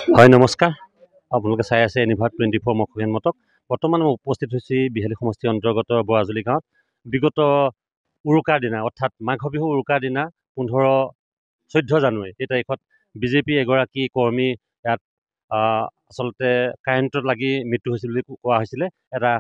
হয় নমস্কাৰ আপোনালোকে চাই আছে এনিভাৰ 24 মখুগেন মতক বৰ্তমান মই উপস্থিত হৈছোঁ বিহালী সমষ্টিৰ অন্তৰ্গত বৰাজুলি গাঁৱত বিগত উৰুকাৰ দিনা অৰ্থাৎ মাঘ বিহু উৰুকাৰ দিনা 14 জানুৱাৰী এই তাৰিখত বিজেপি এগৰাকী কৰ্মী ইয়াত আচলতে কাৰেণ্টত লাগি মৃত্যু হৈছিল বুলি কোৱা হৈছিলে এটা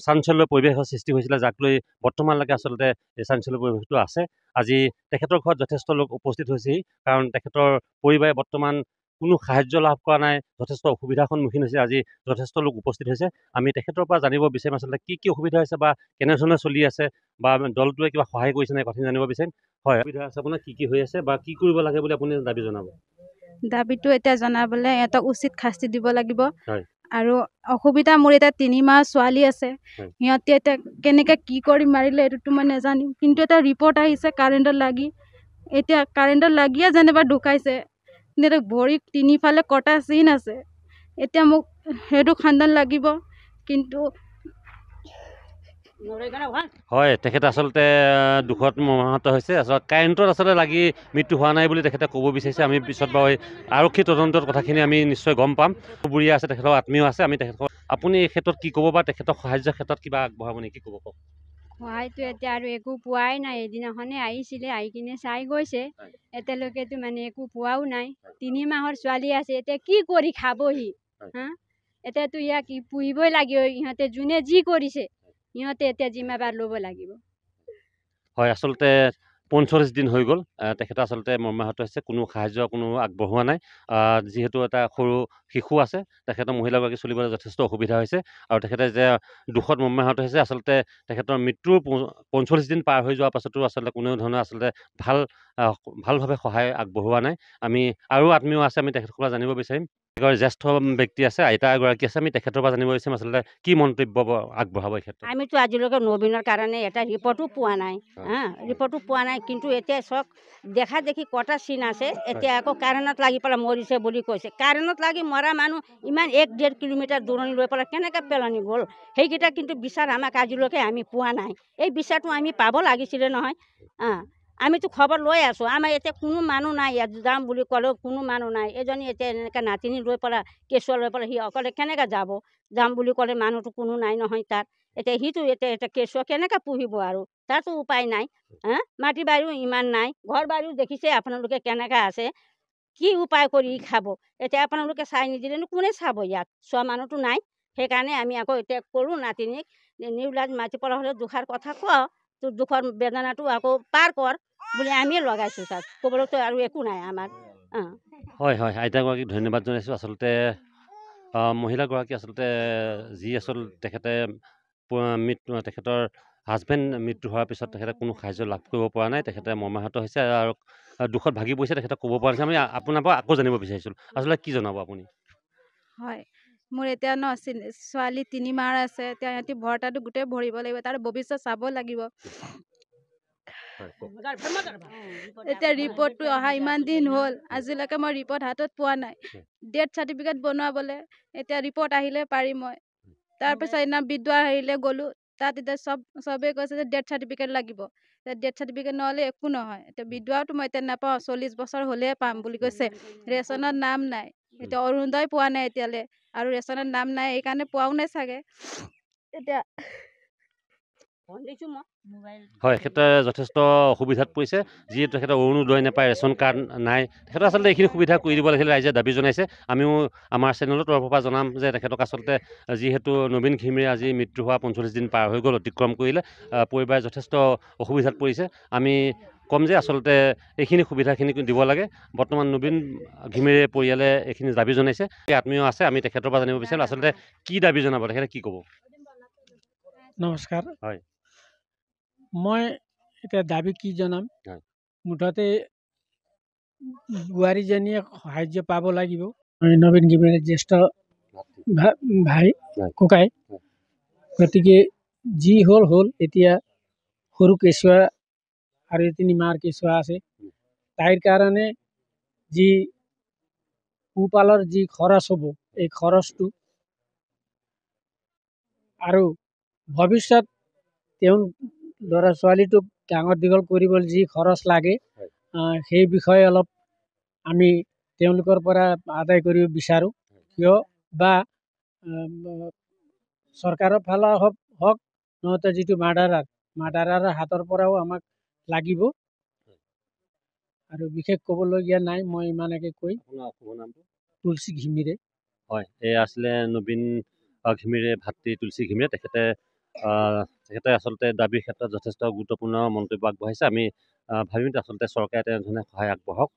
চাঞ্চল্য পৰিৱেশৰ সৃষ্টি হৈছিলে যাক লৈ বৰ্তমানলৈকে আচলতে এই চাঞ্চল্য পৰিৱেশটো আছে আজি তেখেতৰ ঘৰত যথেষ্ট লোক উপস্থিত হৈছেহি কাৰণ তেখেতৰ পৰিবাৰে বৰ্তমান কোনো সাহায্য লাভ কৰা নাই যথেষ্ট অসুবিধাৰ সন্মুখীন হৈছে আজি যথেষ্ট লোক উপস্থিত হৈছে আমি তেখেতৰ পৰা জানিব বিচাৰিম আচলতে কি অসুবিধা হৈছে বা কেনেধৰণে চলি আছে বা দলটোৱে কিবা সহায় কৰিছে নাই কথা জানিব বিচাৰিম হয় অসুবিধা আছে আপোনাৰ কি হৈ আছে বা কি কৰিব লাগে বুলি আপুনি দাবী জনাব দাবীটো এতিয়া জনাবলৈ সিহঁতক উচিত শাস্তি দিব লাগিব হয় আৰু অসুবিধা মোৰ এতিয়া 3 মাহ ছোৱালী আছে সিহঁতে এতিয়া কেনেকৈ কি কৰি মাৰিলে এইটোতো মই নাজানিম কিন্তু এটা ৰিপৰ্ট আহিছে কাৰেণ্টত লাগি এতিয়া কাৰেণ্টত লাগিয়ে যেনিবা ঢুকাইছে কিন্তু ভৰি তিনিফালে কটা চিন আছে এতিয়া মোক সেইটো খান্দান লাগিব কিন্তু হয় তেখেত আচলতে দুখত মৰ্মাহত হৈছে আচলতে কাৰেণ্টত আচলতে লাগি মৃত্যু হোৱা নাই বুলি তেখেতে ক'ব বিচাৰিছে আমি পিছত বাৰু আৰক্ষী তদন্তৰ কথাখিনি আমি নিশ্চয় গম পাম চুবুৰীয়া আছে তেখেতৰ আত্মীয় আছে আমি তেখেতক আপুনি এই ক্ষেত্ৰত কি ক'ব বা তেখেতক সাহায্যৰ ক্ষেত্ৰত কিবা আগবঢ়াব নেকি ক'ব কওক সহায়তো এতিয়া আৰু একো পোৱাই নাই এদিনাখনে আহিছিলে আহি কিনে চাই গৈছে এতিয়ালৈকেতো মানে একো পোৱাও নাই 3 মাহৰ ছোৱালী আছে এতিয়া কি কৰি খাবহি হা এতিয়াতো ইয়াক পুহিবই লাগিব ইহঁতে যোনে যি কৰিছে সিহঁতে এতিয়া জিম্মাবাৰ ল'ব লাগিব হয় আচলতে 45 দিন হৈ গ'ল তেখেতে আচলতে মৰ্মাহত হৈছে কোনো সাহায্য কোনো আগবঢ়োৱা নাই যিহেতু এটা সৰু শিশু আছে তেখেতৰ মহিলাগৰাকী চলিবলৈ যথেষ্ট অসুবিধা হৈছে আৰু তেখেতে যে দুখত মৰ্মাহত হৈছে আচলতে তেখেতৰ মৃত্যুৰ 45 দিন পাৰ হৈ যোৱাৰ পাছতো আচলতে কোনো ধৰণৰ আচলতে ভালভাৱে সহায় আগবঢ়োৱা নাই আমি আৰু আত্মীয় আছে আমি তেখেতৰ পৰা জানিব বিচাৰিম এগৰাকী জ্যেষ্ঠ ব্যক্তি আছে আইতা এগৰাকী আছে আমি তেখেতৰ পৰা জানিব বিচাৰিম আচলতে কি মন্তব্য আগবঢ়াব এই ক্ষেত্ৰত আমিতো আজিলৈকে নবীনৰ কাৰণে এটা ৰিপৰ্টো পোৱা নাই ৰিপৰ্টো পোৱা নাই কিন্তু এতিয়া চক দেখা দেখি কটা চিন আছে এতিয়া আকৌ কাৰেণ্টত লাগি পেলাই মৰিছে বুলি কৈছে কাৰেণ্টত লাগি মৰা মানুহ ইমান 1-1.5 কিলোমিটাৰ দূৰণি লৈ পেলাই কেনেকৈ পেলনি গ'ল সেইকেইটা কিন্তু বিচাৰ আমাক আজিলৈকে আমি পোৱা নাই এই বিচাৰটো আমি পাব লাগিছিলে নহয় আমিতো খবৰ লৈ আছোঁ আমাৰ এতিয়া কোনো মানুহ নাই ইয়াত যাম বুলি ক'লেও কোনো মানুহ নাই এজনী এতিয়া এনেকৈ নাতিনী লৈ পেলাই কেঁচুৱা লৈ পেলাই সি অকলে কেনেকৈ যাম বুলি ক'লে মানুহটো কোনো নাই নহয় তাত এতিয়া সিটো এতিয়া কেঁচুৱা কেনেকৈ পুহিব আৰু তাতো উপায় নাই মাটি বাৰীও ইমান নাই ঘৰ বাৰীও দেখিছে আপোনালোকে কেনেকৈ আছে কি উপায় কৰি খাব এতিয়া আপোনালোকে চাই নিদিলেনো কোনে চাব ইয়াত চোৱা মানুহটো নাই সেইকাৰণে আমি আকৌ এতিয়া ক'লোঁ নাতিনীক নিউলাজ মাতি পেলাই হ'লে দুখাৰ কথা কওঁ তোৰ দুখৰ বেদনাটো আকৌ পাৰ কৰ বুলি আমিয়ে লগাইছোঁ তাত ক'বলৈতো আৰু একো নাই আমাৰ হয় হয় আইতাগৰাকীক ধন্যবাদ জনাইছোঁ আচলতে মহিলাগৰাকী আচলতে যি তেখেতে তেখেতৰ হাজবেণ্ড মৃত্যু হোৱাৰ পিছত তেখেতে কোনো সাহায্য লাভ কৰিব পৰা নাই তেখেতে মৰ্মাহত হৈছে আৰু দুখত ভাগি পৰিছে তেখেতে ক'ব পৰা নাছিল আমি আপোনাৰ পৰা আকৌ জানিব বিচাৰিছিলোঁ আচলতে কি জনাব আপুনি হয় মোৰ এতিয়া ছোৱালী 3 মাহ আছে এতিয়া সিহঁতি ভৰ্তাটো গোটেই ভৰিব লাগিব তাৰ ভৱিষ্যত চাব লাগিব এতিয়া ৰিপৰ্টটো অহা ইমান দিন হ'ল আজিলৈকে মই ৰিপৰ্ট হাতত পোৱা নাই ডেথ চাৰ্টিফিকেট বনোৱাবলৈ এতিয়া ৰিপৰ্ট আহিলে পাৰিম মই তাৰপিছত সেইদিনা বিদ্যুৎ আহিলে গ'লোঁ তাত এতিয়া চবেই কৈছে যে ডেথ চাৰ্টিফিকেট লাগিব ডেথ চাৰ্টিফিকেট নহ'লে একো নহয় এতিয়া বিদ্যুৎটো মই এতিয়া নাপাওঁ 40 বছৰ হ'লেহে পাম বুলি কৈছে ৰেচনত নাম নাই এতিয়া অৰুণোদয় পোৱা নাই এতিয়ালৈ আৰু ৰেচনত নাম নাই এইকাৰণে পোৱাও নাই চাগে এতিয়া হয় তেখেতে যথেষ্ট অসুবিধাত পৰিছে যিহেতু তেখেতে অৰুণোদয় নাপায় ৰেচন কাৰ্ড নাই তেখেতে আচলতে এইখিনি সুবিধা কৰি দিব লাগিছিলে ৰাইজে দাবী জনাইছে আমিও আমাৰ চেনেলৰ তৰফৰ পৰা জনাম যে তেখেতক আচলতে যিহেতু নবীন ঘিমিৰে আজি মৃত্যু হোৱা 45 দিন পাৰ হৈ গ'ল অতিক্ৰম কৰিলে পৰিবাৰে যথেষ্ট অসুবিধাত পৰিছে আমি ক'ম যে আচলতে এইখিনি সুবিধাখিনি দিব লাগে বৰ্তমান নবীন ঘিমিৰে পৰিয়ালে এইখিনি দাবী জনাইছে আত্মীয় আছে আমি তেখেতৰ পৰা জানিব বিচাৰিম আচলতে কি দাবী জনাব তেখেতে কি ক'ব নমস্কাৰ হয় মই এতিয়া দাবী কি জনাম মুঠতে বোৱাৰীজনীয়ে সাহায্য পাব লাগিব নবীন ঘিমিৰে জ্যেষ্ঠ ভাই ককাই গতিকে যি হ'ল এতিয়া সৰু কেঁচুৱা আৰু 3 মাহৰ কেঁচুৱা আছে তাইৰ কাৰণে যি পোহপালৰ যি খৰচ হ'ব এই খৰচটো আৰু ভৱিষ্যত তেওঁ ল'ৰা ছোৱালীটোক ডাঙৰ দীঘল কৰিবলৈ যি খৰচ লাগে সেই বিষয়ে অলপ আমি তেওঁলোকৰ পৰা আদায় কৰিব বিচাৰোঁ। কিয় বা চৰকাৰৰ ফালৰ হওক নহতে যিটো মাৰ্ডাৰাৰ হাতৰ পৰাও আমাক লাগিব। আৰু বিশেষ ক'বলগীয়া নাই, মই ইমানকে কৈ তুলসী ঘিমিৰে। হয়, এয়া আছিলে নবীন ঘিমিৰে ভাতৃ তুলসী ঘিমিৰে। তেখেতে আচলতে দাবীৰ ক্ষেত্ৰত যথেষ্ট গুৰুত্বপূৰ্ণ মন্তব্য আগবঢ়াইছে। আমি ভাবিম আচলতে চৰকাৰে তেনেধৰণে সহায় আগবঢ়াওক।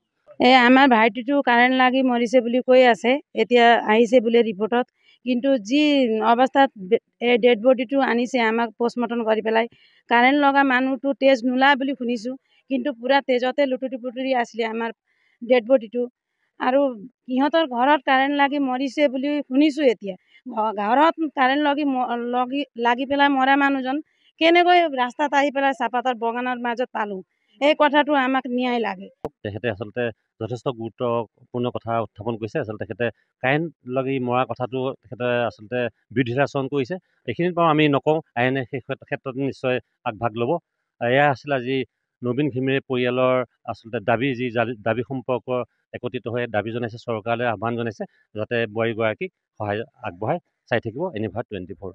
আমাৰ ভাইটিটো কাৰেণ্ট লাগি মৰিছে বুলি কৈ আছে, এতিয়া আহিছে বোলে ৰিপৰ্টত। কিন্তু যি অৱস্থাত এই ডেড বডিটো আনিছে আমাক পষ্টমৰ্টম কৰি পেলাই, কাৰেণ্ট লগা মানুহটো তেজ নোলায় বুলি শুনিছোঁ, কিন্তু পূৰা তেজতে লুটুৰি পুটুৰি আছিলে আমাৰ ডেড বডিটো। আৰু সিহঁতৰ ঘৰত কাৰেণ্ট লাগি মৰিছে বুলি শুনিছোঁ। এতিয়া ঘৰত কাৰেণ্ট লাগি পেলাই মৰা মানুহজন কেনেকৈ ৰাস্তাত আহি পেলাই চাহপাতৰ বাগানৰ মাজত পালোঁ, এই কথাটো আমাক ন্যায় লাগে। তেখেতে আচলতে যথেষ্ট গুৰুত্বপূৰ্ণ কথা উত্থাপন কৰিছে। আচলতে তেখেতে কাৰেণ্ট লাগি মৰা কথাটো তেখেতে আচলতে বিৰোধিতাচৰণ কৰিছে। এইখিনিত বাৰু আমি নকওঁ, আইনে সেই ক্ষেত্ৰত নিশ্চয় আগভাগ ল'ব। এয়া আছিল আজি নবীন ঘিমিৰে পৰিয়ালৰ আচলতে দাবী সম্পৰ্ক একত্ৰিত হৈ দাবী জনাইছে, চৰকাৰলৈ আহ্বান জনাইছে যাতে বোৱাৰীগৰাকীক সহায় আগবঢ়াই। চাই থাকিব এনি ভাৰত 24।